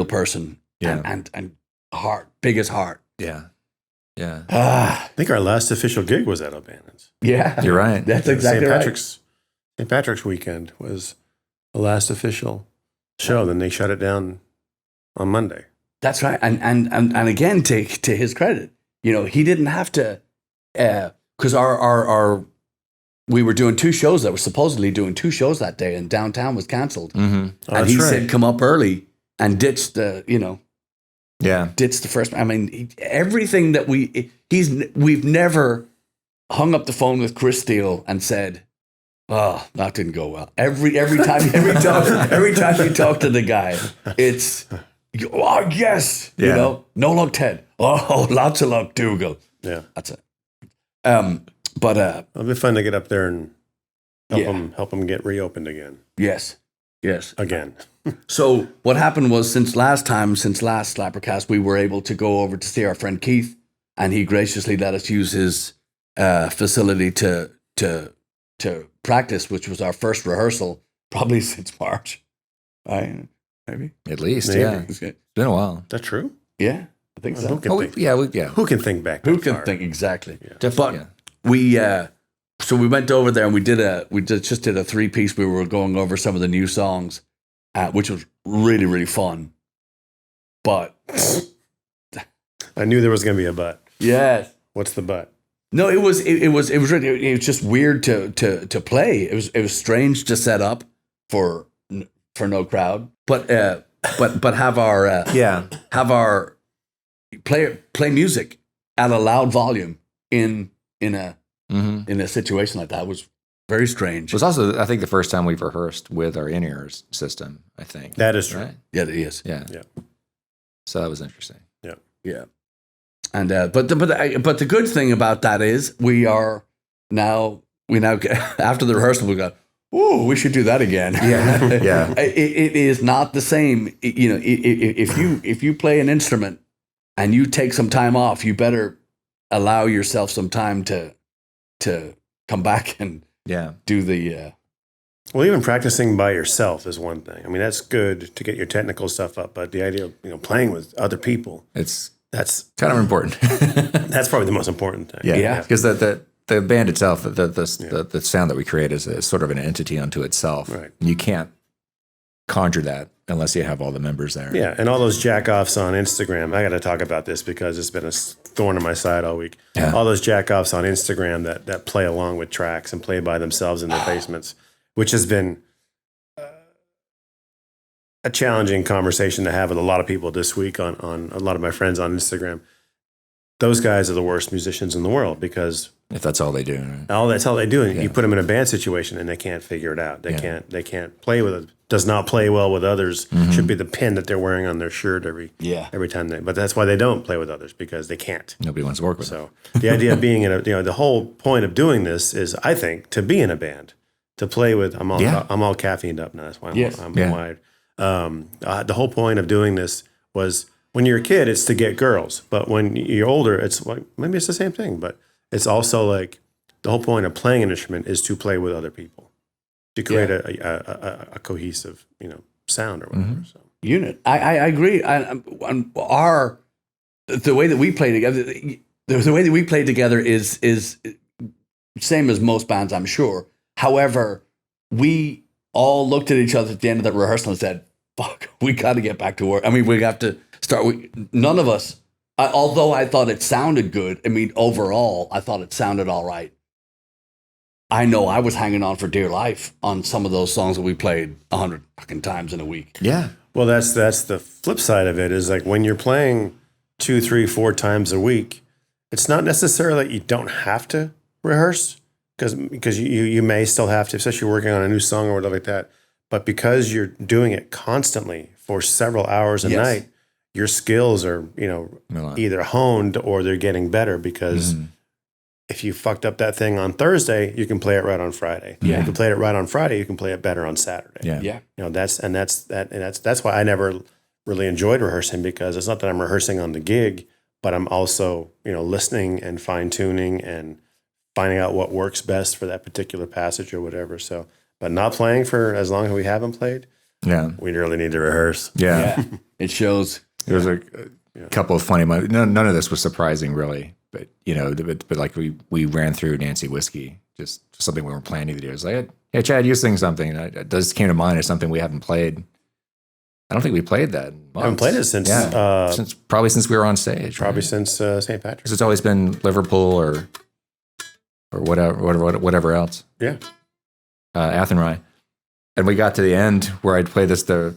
Speaker 3: person.
Speaker 1: Yeah.
Speaker 3: And heart, biggest heart.
Speaker 1: Yeah. Yeah.
Speaker 2: I think our last official gig was at O'Bannon's.
Speaker 3: Yeah,
Speaker 1: You're right.
Speaker 3: That's exactly right.
Speaker 2: St. Patrick's weekend was the last official show. Then they shut it down on Monday.
Speaker 3: That's right. And again, to his credit, he didn't have to, because our we were doing 2 shows that were supposedly doing 2 shows that day, and downtown was canceled.
Speaker 1: Mm-hmm.
Speaker 3: And he said, "Come up early," and ditched the ditched the first. I mean, everything that we've never hung up the phone with Chris Steele and said, "Oh, that didn't go well." Every time you talk to the guy, it's, "Oh yes," no luck, Ted. Oh, lots of luck, Dougal.
Speaker 2: Yeah,
Speaker 3: that's it. But
Speaker 2: it'll be fun to get up there and help them get reopened again.
Speaker 3: Yes.
Speaker 2: Again.
Speaker 3: So what happened was, since last SlapperCast, we were able to go over to see our friend Keith, and he graciously let us use his facility to practice, which was our first rehearsal probably since March. Right? Maybe.
Speaker 1: At least,
Speaker 2: Maybe.
Speaker 1: yeah. It's been a while.
Speaker 2: Is that true?
Speaker 3: Yeah, I think so.
Speaker 2: Who can think? Who can think back?
Speaker 3: Who can think exactly?
Speaker 2: Yeah.
Speaker 1: Definitely.
Speaker 3: But we so we went over there and we did a 3-piece. We were going over some of the new songs, which was really, really fun. But
Speaker 2: I knew there was going to be a but.
Speaker 3: yes.
Speaker 2: What's the but?
Speaker 3: No, it was just weird to play. It was strange to set up for no crowd, but have our play music at a loud volume in a situation like that was very strange.
Speaker 1: It was also, I think, the first time we've rehearsed with our in-ears system, I think.
Speaker 2: That is true.
Speaker 1: Right?
Speaker 3: Yeah, it is.
Speaker 1: Yeah. So that was interesting.
Speaker 3: Yeah. And but the good thing about that is we now after the rehearsal we go, "Ooh, we should do that again."
Speaker 1: Yeah. Yeah.
Speaker 3: It is not the same. If you play an instrument and you take some time off, you better allow yourself some time to come back and do the.
Speaker 2: Well, even practicing by yourself is one thing. I mean, that's good to get your technical stuff up, but the idea of playing with other people, that's
Speaker 1: kind of important.
Speaker 2: That's probably the most important thing.
Speaker 1: Yeah, because the band itself, the sound that we create is sort of an entity unto itself.
Speaker 2: Right.
Speaker 1: You can't conjure that unless you have all the members there.
Speaker 2: Yeah, and all those jack-offs on Instagram. I got to talk about this because it's been a thorn in my side all week.
Speaker 1: Yeah.
Speaker 2: All those jack-offs on Instagram that play along with tracks and play by themselves in their basements, which has been a challenging conversation to have with a lot of people this week on a lot of my friends on Instagram. Those guys are the worst musicians in the world because
Speaker 1: if that's all they do, right?
Speaker 2: That's all they do. And you put them in a band situation and they can't figure it out. They can't play with it. Does not play well with others.
Speaker 1: Mm-hmm.
Speaker 2: Should be the pin that they're wearing on their shirt every time but that's why they don't play with others, because they can't.
Speaker 1: Nobody wants to work with them.
Speaker 2: So the idea of being in the whole point of doing this is, I think, to be in a band, to play with. I'm all caffeined up now. That's why I'm wired. The whole point of doing this was when you're a kid, it's to get girls. But when you're older, it's like, maybe it's the same thing, but it's also like the whole point of playing an instrument is to play with other people, to create a cohesive, sound or whatever. So.
Speaker 3: Unit. I agree. The way that we play together, the way that we play together is same as most bands, I'm sure. However, we all looked at each other at the end of the rehearsal and said, "Fuck, we got to get back to work." I mean, we have to start. None of us, although I thought it sounded good. I mean, overall, I thought it sounded all right. I know I was hanging on for dear life on some of those songs that we played 100 fucking times in a week.
Speaker 1: Yeah.
Speaker 2: Well, that's the flip side of it is like when you're playing 2, 3, 4 times a week, it's not necessarily that you don't have to rehearse because you may still have to, especially working on a new song or whatever like that. But because you're doing it constantly for several hours a night, your skills are, either honed or they're getting better because if you fucked up that thing on Thursday, you can play it right on Friday.
Speaker 3: Yeah.
Speaker 2: If you play it right on Friday, you can play it better on Saturday.
Speaker 3: Yeah.
Speaker 2: That's why I never really enjoyed rehearsing, because it's not that I'm rehearsing on the gig, but I'm also, listening and fine tuning and finding out what works best for that particular passage or whatever. So, but not playing for as long as we haven't played.
Speaker 1: Yeah.
Speaker 2: We really need to rehearse.
Speaker 1: Yeah.
Speaker 3: It shows.
Speaker 1: There was a couple of funny moments. None of this was surprising, really. But, but like we ran through Nancy Whiskey, just something we weren't planning to do. It was like, hey, Chad, you sing something. And it just came to mind as something we haven't played. I don't think we played that in months.
Speaker 2: I haven't played it since
Speaker 1: since we were on stage.
Speaker 2: Probably
Speaker 1: right?
Speaker 2: since St. Patrick's.
Speaker 1: Because it's always been Liverpool or whatever else.
Speaker 2: Yeah.
Speaker 1: Athenry. And we got to the end where I played the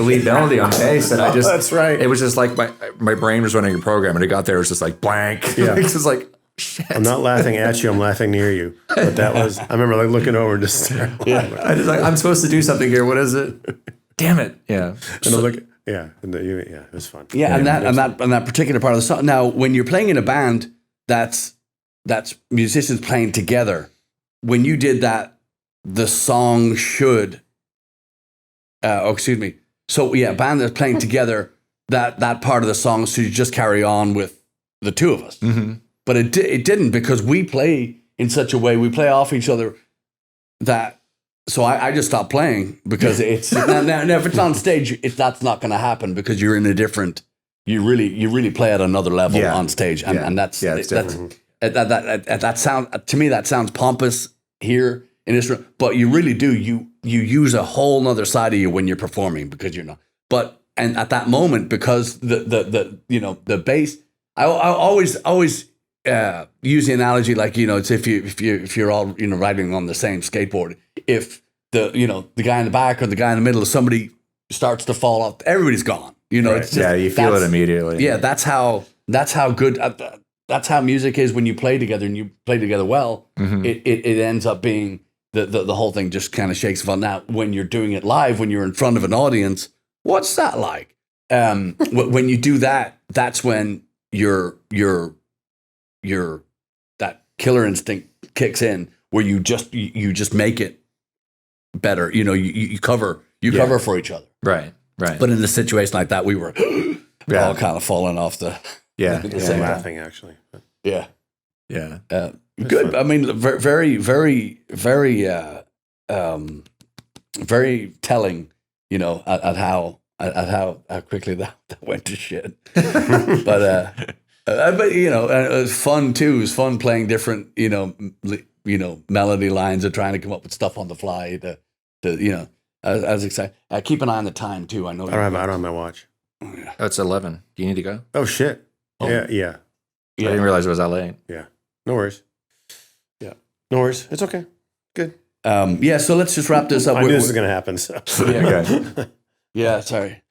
Speaker 1: lead melody on bass, and I just
Speaker 2: that's right.
Speaker 1: It was just like my brain was running a program, and it got there, it was just like blank.
Speaker 2: Yeah.
Speaker 1: It was just like shit.
Speaker 2: I'm not laughing at you, I'm laughing near you. But that was, I remember like looking over and just
Speaker 1: I'm supposed to do something here. What is it? Damn it. Yeah.
Speaker 2: And I look, it was fun.
Speaker 3: Yeah, and that particular part of the song. Now, when you're playing in a band that's musicians playing together, when you did that, the song should, So yeah, band that's playing together, that part of the song should just carry on with the two of us.
Speaker 1: Mm-hmm.
Speaker 3: But it didn't, because we play in such a way, we play off each other that. So I just stopped playing because it's now if it's on stage, that's not going to happen because you're in a different. You really play at another level on stage, and that's that sound to me that sounds pompous here in this room, but you really do you use a whole nother side of you when you're performing because you're not. But and at that moment, because the bass, I always use the analogy like it's if you're all riding on the same skateboard. If the guy in the back or the guy in the middle, if somebody starts to fall off, everybody's gone.
Speaker 2: Right.
Speaker 3: It's just,
Speaker 1: you feel it immediately.
Speaker 3: Yeah, that's how good. That's how music is when you play together and you play together well.
Speaker 1: Mm-hmm.
Speaker 3: It ends up being the whole thing just kind of shakes fun. Now, when you're doing it live, when you're in front of an audience, what's that like? When you do that, that's when your that killer instinct kicks in, where you just make it better. You cover for each other.
Speaker 1: Right.
Speaker 3: But in a situation like that, we were all kind of falling off the.
Speaker 2: I'm laughing actually.
Speaker 3: Yeah. Good.
Speaker 2: Fun.
Speaker 3: I mean, very, very, very, very telling. At how quickly that went to shit. But it was fun too. It was fun playing different, melody lines and trying to come up with stuff on the fly. I was excited. Keep an eye on the time too. I know.
Speaker 2: I don't have my watch.
Speaker 1: Oh, it's 11. Do you need to go?
Speaker 2: Oh shit.
Speaker 3: Oh.
Speaker 2: Yeah.
Speaker 1: I didn't realize it was that late.
Speaker 2: Yeah. No worries. Yeah. No worries. It's okay. Good.
Speaker 3: So let's just wrap this up.
Speaker 2: I knew this was going to happen. So.
Speaker 3: Yeah. Sorry.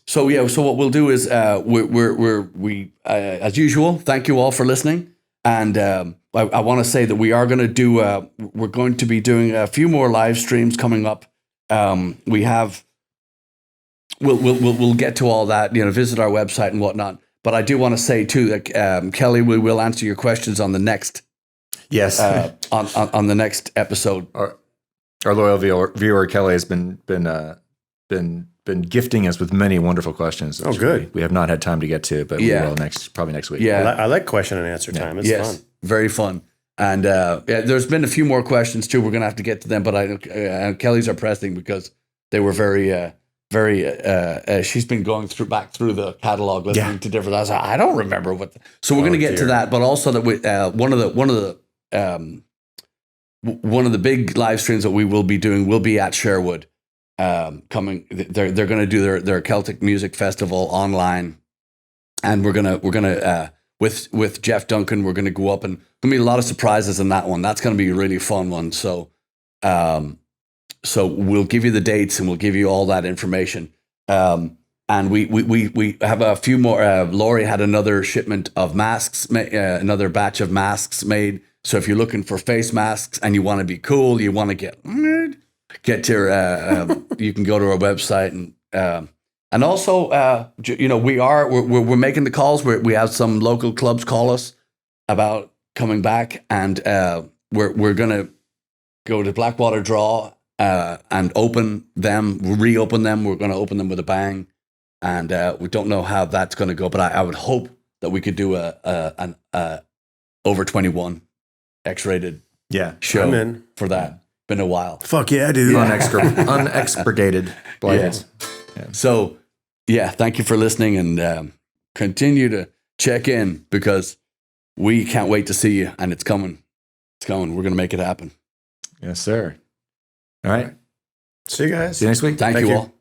Speaker 3: So what we'll do is we as usual, thank you all for listening, and I want to say that we are going to do we're going to be doing a few more live streams coming up. We'll get to all that. Visit our website and whatnot. But I do want to say too that Kelly, we will answer your questions on the next.
Speaker 1: Yes.
Speaker 3: On the next episode.
Speaker 1: Our loyal viewer Kelly has been been gifting us with many wonderful questions.
Speaker 2: Oh, good.
Speaker 1: We have not had time to get to, but we will probably next week.
Speaker 3: Yeah.
Speaker 2: I like question and answer time. It's fun.
Speaker 3: Very fun. And there's been a few more questions too. We're going to have to get to them, but Kelly's are pressing because they were very. She's been going back through the catalog, listening to different. I don't remember what. So we're going to get to that, but also that we one of the big live streams that we will be doing will be at Sherwood. Coming, they're going to do their Celtic Music Festival online, and we're gonna with Jeff Duncan, we're gonna go up, and gonna be a lot of surprises in that one. That's going to be a really fun one. So. So we'll give you the dates and we'll give you all that information. And we have a few more. Laurie had another shipment of masks, another batch of masks made. So if you're looking for face masks and you want to be cool, you want to get to you can go to our website and also we're making the calls. We have some local clubs call us about coming back, and we're gonna go to Blackwater Draw. And reopen them. We're going to open them with a bang, and we don't know how that's going to go. But I would hope that we could do an over 21 X-rated show for that. Been a while.
Speaker 2: Fuck yeah, dude.
Speaker 1: Unexpurgated Blaggards.
Speaker 3: Yeah. So thank you for listening, and continue to check in because we can't wait to see you, and it's coming. It's coming. We're going to make it happen.
Speaker 1: Yes, sir. All right.
Speaker 2: See you guys.
Speaker 1: See you next week.
Speaker 3: Thank you all.